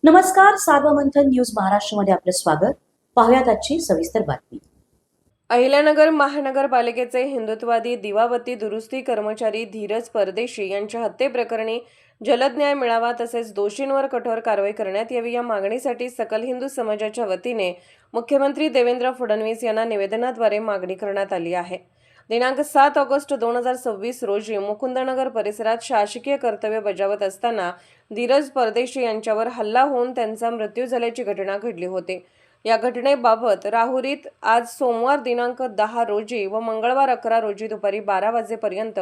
नमस्कार, सार्वमंथन न्यूज महाराष्ट्रमध्ये आपलं स्वागत. पाहुयात आजची सविस्तर बातमी. अहिल्यानगर महानगरपालिकेचे हिंदुत्ववादी दिवाबत्ती दुरुस्ती कर्मचारी धीरज परदेशी यांच्या हत्येप्रकरणी जलद न्याय मिळावा तसेच दोषींवर कठोर कारवाई करण्यात यावी या मागणीसाठी सकल हिंदू समाजाच्या वतीने मुख्यमंत्री देवेंद्र फडणवीस यांना निवेदनाद्वारे मागणी करण्यात आली आहे. दिनांक 7 ऑगस्ट 2026 रोजी मुकुंदनगर परिसरात शासकीय कर्तव्य बजावत असताना धीरज परदेशी यांच्यावर हल्ला होऊन त्यांचा मृत्यू झाल्याची घटना घडली होती. या घटनेबाबत राहुरीत आज सोमवार दिनांक 10 रोजी व मंगळवार 11 रोजी दुपारी 12 वाजेपर्यंत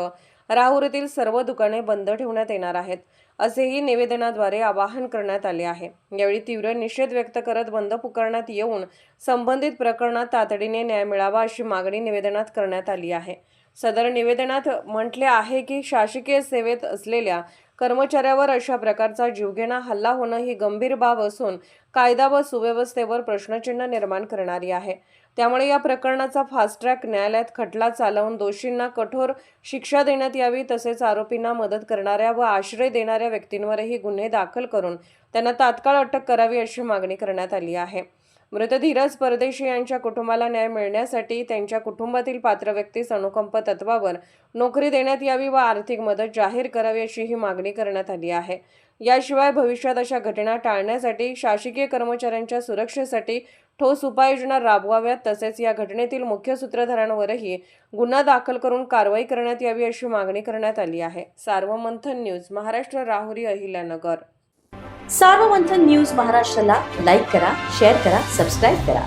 राहुरीतील सर्व दुकाने बंद ठेवण्यात येणार आहेत, असेही निवेदनाद्वारे आवाहन करण्यात आले आहे. यावेळी तीव्र निषेध व्यक्त करत बंद पुकारण्यात येऊन संबंधित प्रकरणात तातडीने न्याय मिळावा अशी मागणी निवेदनात करण्यात आली आहे. सदर निवेदनात म्हटले आहे की शासकीय सेवेत असलेल्या कर्मचाऱ्यावर अशा प्रकारचा जीवघेणा हल्ला होणं ही गंभीर बाब असून कायदा व सुव्यवस्थेवर प्रश्नचिन्ह निर्माण करणारी आहे. त्यामुळे या प्रकरणाचा फास्ट ट्रॅक न्यायालयात खटला चालवून दोषींना कठोर शिक्षा देण्यात यावी तसेच आरोपींना मदत करणाऱ्या व आश्रय देणाऱ्या व्यक्तींवरही गुन्हे दाखल करून त्यांना तात्काळ अटक करावी अशी मागणी करण्यात आली आहे. मृत धीरज परदेशी यांच्या कुटुंबाला न्याय मिळण्यासाठी त्यांच्या कुटुंबातील पात्र व्यक्तीस अनुकंप तत्वावर नोकरी देण्यात यावी व आर्थिक मदत जाहीर करावी अशी ही मागणी करण्यात आली आहे. याशिवाय भविष्यात अशा घटना टाळण्यासाठी शासकीय कर्मचाऱ्यांच्या सुरक्षेसाठी ठोस उपाययोजना राबवाव्यात तसेच या घटनेतील मुख्य सूत्रधारांवरही गुन्हा दाखल करून कारवाई करण्यात यावी अशी मागणी करण्यात आली आहे. सार्वमंथन न्यूज महाराष्ट्र, राहुरी, अहिल्यानगर. सार्वमंथन न्यूज महाराष्ट्राला लाईक करा, शेअर करा, सबस्क्राईब करा.